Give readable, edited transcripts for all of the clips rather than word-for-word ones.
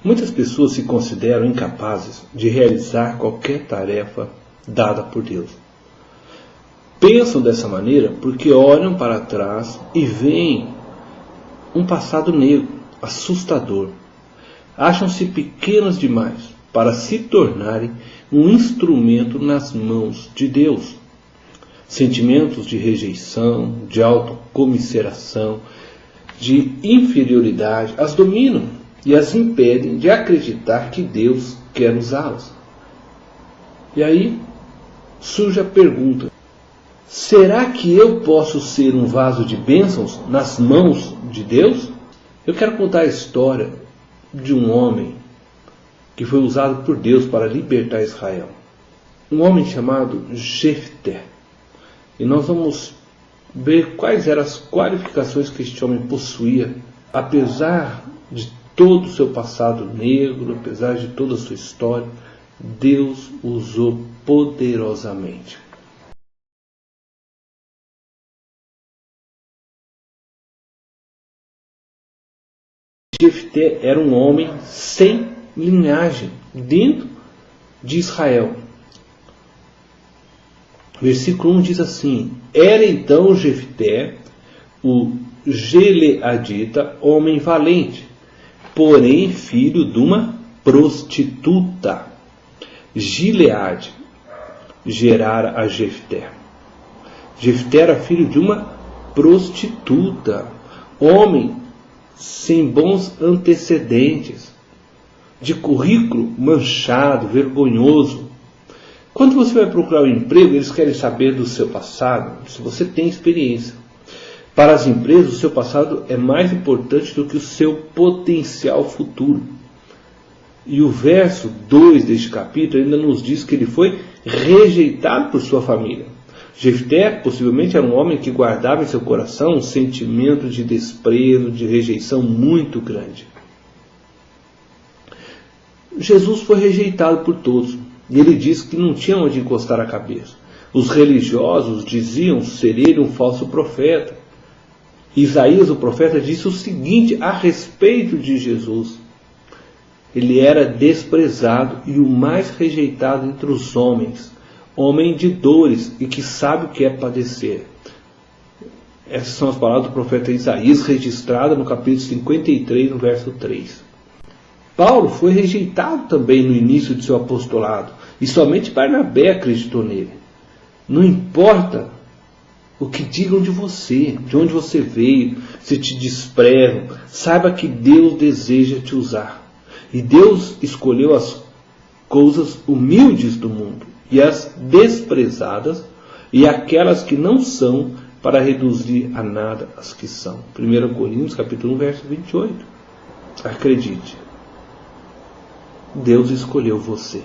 Muitas pessoas se consideram incapazes de realizar qualquer tarefa dada por Deus. Pensam dessa maneira porque olham para trás e veem um passado negro, assustador. Acham-se pequenos demais para se tornarem um instrumento nas mãos de Deus. Sentimentos de rejeição, de autocomiseração, de inferioridade as dominam e as impedem de acreditar que Deus quer usá-las. E aí surge a pergunta: será que eu posso ser um vaso de bênçãos nas mãos de Deus? Eu quero contar a história de um homem que foi usado por Deus para libertar Israel. Um homem chamado Jefté. E nós vamos ver quais eram as qualificações que este homem possuía, apesar de todo o seu passado negro, apesar de toda a sua história. Deus o usou poderosamente. Jefté era um homem sem linhagem dentro de Israel. Versículo 1 diz assim: era então Jefté, o Gileadita, homem valente, porém filho de uma prostituta. Gileade gerara a Jefté. Jefté era filho de uma prostituta, homem sem bons antecedentes, de currículo manchado, vergonhoso. Quando você vai procurar um emprego, eles querem saber do seu passado, se você tem experiência. Para as empresas, o seu passado é mais importante do que o seu potencial futuro. E o verso 2 deste capítulo ainda nos diz que ele foi rejeitado por sua família. Jefté possivelmente era um homem que guardava em seu coração um sentimento de desprezo, de rejeição muito grande. Jesus foi rejeitado por todos. E ele disse que não tinha onde encostar a cabeça. Os religiosos diziam ser ele um falso profeta. Isaías, o profeta, disse o seguinte a respeito de Jesus: ele era desprezado e o mais rejeitado entre os homens, homem de dores e que sabe o que é padecer. Essas são as palavras do profeta Isaías, registradas no capítulo 53, no verso 3. Paulo foi rejeitado também no início de seu apostolado, e somente Barnabé acreditou nele. Não importa o que digam de você, de onde você veio, se te desprezam, saiba que Deus deseja te usar. E Deus escolheu as coisas humildes do mundo e as desprezadas e aquelas que não são, para reduzir a nada as que são. 1 Coríntios capítulo 1, verso 28. Acredite, Deus escolheu você.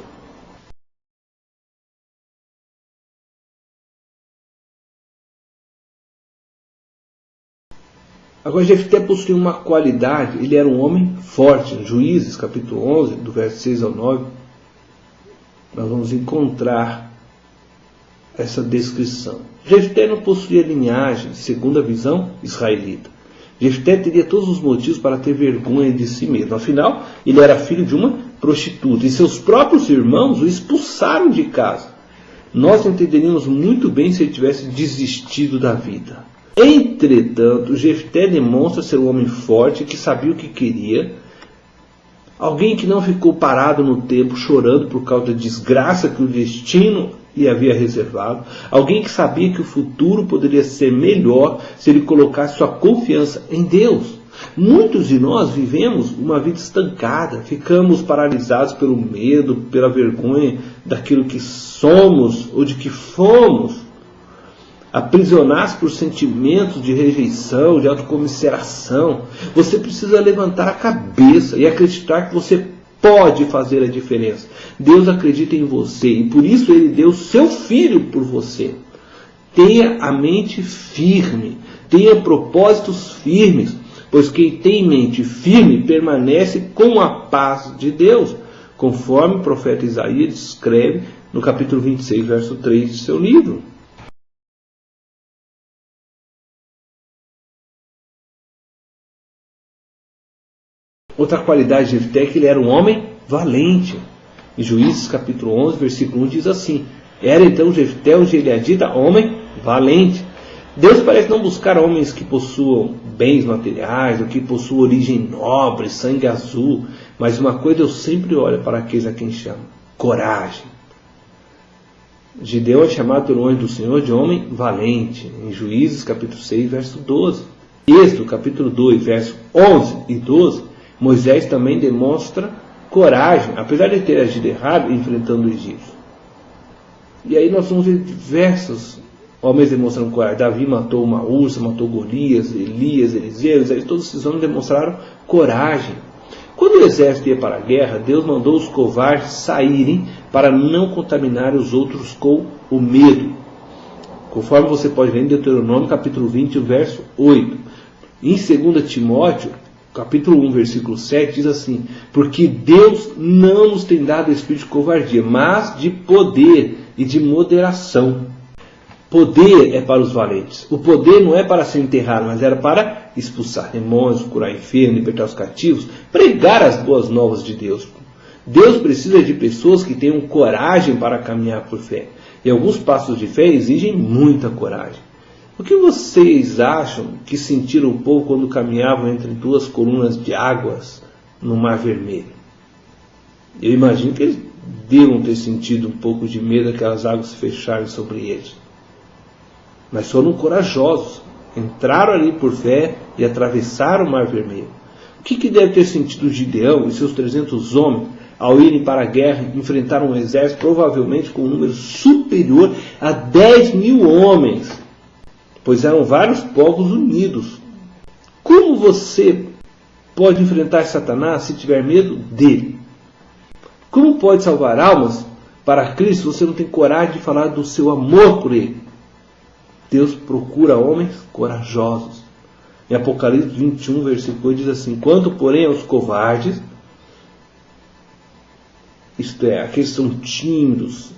Agora, Jefté possuía uma qualidade, ele era um homem forte. Juízes, capítulo 11, do verso 6 ao 9, nós vamos encontrar essa descrição. Jefté não possuía linhagem, segundo a visão israelita. Jefté teria todos os motivos para ter vergonha de si mesmo. Afinal, ele era filho de uma prostituta, e seus próprios irmãos o expulsaram de casa. Nós entenderíamos muito bem se ele tivesse desistido da vida. Entretanto, Jefté demonstra ser um homem forte que sabia o que queria, alguém que não ficou parado no tempo chorando por causa da desgraça que o destino lhe havia reservado, alguém que sabia que o futuro poderia ser melhor se ele colocasse sua confiança em Deus. Muitos de nós vivemos uma vida estancada, ficamos paralisados pelo medo, pela vergonha daquilo que somos ou de que fomos, aprisionados por sentimentos de rejeição, de autocomiseração. Você precisa levantar a cabeça e acreditar que você pode fazer a diferença. Deus acredita em você e por isso Ele deu seu Filho por você. Tenha a mente firme, tenha propósitos firmes, pois quem tem mente firme permanece com a paz de Deus, conforme o profeta Isaías escreve no capítulo 26, verso 3 de seu livro. Outra qualidade de Jefté é que ele era um homem valente. Em Juízes capítulo 11, versículo 1 diz assim: era então Jefté o gileadita homem valente. Deus parece não buscar homens que possuam bens materiais, ou que possuam origem nobre, sangue azul, mas uma coisa eu sempre olho para aqueles a quem chama: coragem. Gideão é chamado pelo anjo do Senhor de homem valente, em Juízes capítulo 6, verso 12. Êxodo capítulo 2, verso 11 e 12, Moisés também demonstra coragem, apesar de ter agido errado enfrentando o egípcio. E aí nós vamos ver diversos homens demonstrando coragem. Davi matou uma ursa, matou Golias, Elias, Eliseu, todos esses homens demonstraram coragem. Quando o exército ia para a guerra, Deus mandou os covardes saírem para não contaminar os outros com o medo. Conforme você pode ver em Deuteronômio capítulo 20, verso 8. Em 2 Timóteo, capítulo 1, versículo 7, diz assim: porque Deus não nos tem dado espírito de covardia, mas de poder e de moderação. Poder é para os valentes. O poder não é para ser enterrado, mas era para expulsar demônios, curar enfermos, libertar os cativos, pregar as boas novas de Deus. Deus precisa de pessoas que tenham coragem para caminhar por fé. E alguns passos de fé exigem muita coragem. O que vocês acham que sentiram o povo quando caminhavam entre duas colunas de águas no Mar Vermelho? Eu imagino que eles devam ter sentido um pouco de medo daquelas águas se fecharem sobre eles. Mas foram corajosos, entraram ali por fé e atravessaram o Mar Vermelho. O que deve ter sentido Gideão e seus 300 homens ao irem para a guerra e enfrentar um exército provavelmente com um número superior a 10.000 homens, pois eram vários povos unidos? Como você pode enfrentar Satanás se tiver medo dele? Como pode salvar almas para Cristo se você não tem coragem de falar do seu amor por ele? Deus procura homens corajosos. Em Apocalipse 21, versículo 8 diz assim: quanto porém aos covardes, isto é, aqueles que são tímidos,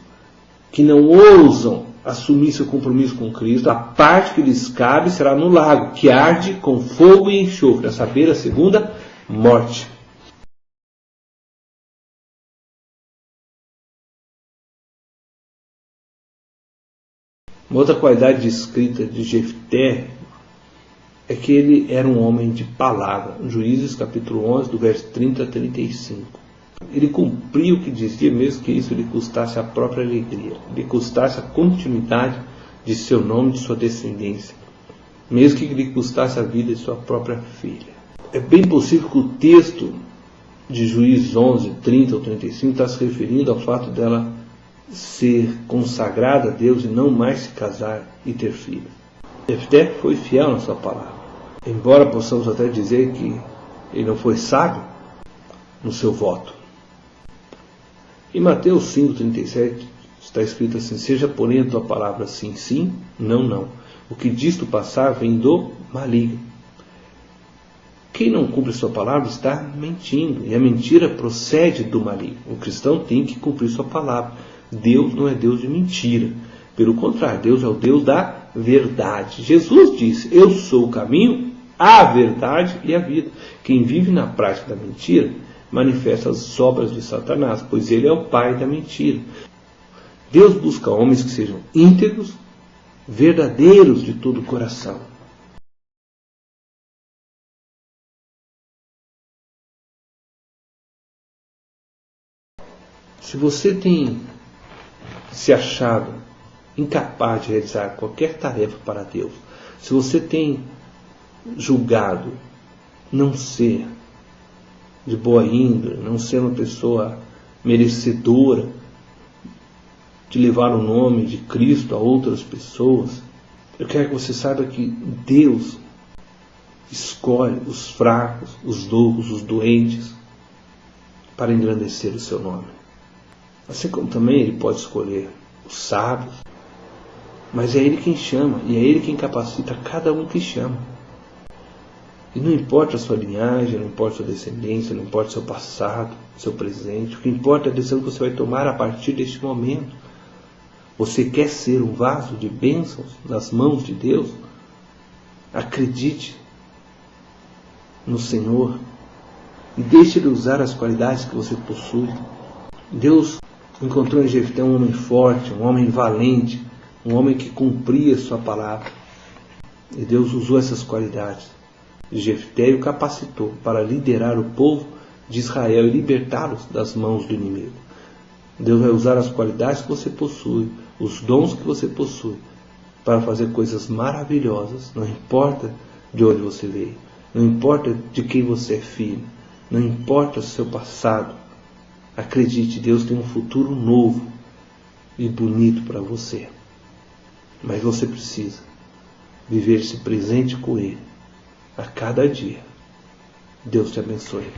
que não ousam assumir seu compromisso com Cristo, a parte que lhes cabe será no lago, que arde com fogo e enxofre, a saber, a segunda morte. Uma outra qualidade descrita de Jefté é que ele era um homem de palavra. Juízes capítulo 11, do verso 30 a 35. Ele cumpriu o que dizia, mesmo que isso lhe custasse a própria alegria, lhe custasse a continuidade de seu nome, de sua descendência, mesmo que lhe custasse a vida de sua própria filha. É bem possível que o texto de Juízes 11, 30 ou 35 está se referindo ao fato dela ser consagrada a Deus e não mais se casar e ter filhos. Jefté foi fiel na sua palavra, embora possamos até dizer que ele não foi sábio no seu voto. Em Mateus 5,37 está escrito assim: seja porém a tua palavra sim, sim, não, não. O que disto passar vem do maligno. Quem não cumpre sua palavra está mentindo, e a mentira procede do maligno. O cristão tem que cumprir sua palavra. Deus não é Deus de mentira. Pelo contrário, Deus é o Deus da verdade. Jesus disse: eu sou o caminho, a verdade e a vida. Quem vive na prática da mentira manifesta as obras de Satanás, pois ele é o pai da mentira. Deus busca homens que sejam íntegros, verdadeiros de todo o coração. Se você tem se achado incapaz de realizar qualquer tarefa para Deus, se você tem julgado não ser de boa índole, não ser uma pessoa merecedora de levar o nome de Cristo a outras pessoas, eu quero que você saiba que Deus escolhe os fracos, os loucos, os doentes para engrandecer o seu nome. Assim como também Ele pode escolher os sábios, mas é Ele quem chama, e é Ele quem capacita cada um que chama. E não importa a sua linhagem, não importa a sua descendência, não importa o seu passado, o seu presente, o que importa é a decisão que você vai tomar a partir deste momento. Você quer ser um vaso de bênçãos nas mãos de Deus? Acredite no Senhor E deixe Ele usar as qualidades que você possui. Deus encontrou em Jefté um homem forte, um homem valente, um homem que cumpria sua palavra. E Deus usou essas qualidades de Jefté e o capacitou para liderar o povo de Israel e libertá-los das mãos do inimigo. Deus vai usar as qualidades que você possui, os dons que você possui, para fazer coisas maravilhosas. Não importa de onde você veio, não importa de quem você é filho, não importa o seu passado. Acredite, Deus tem um futuro novo e bonito para você. Mas você precisa viver esse presente com Ele a cada dia. Deus te abençoe.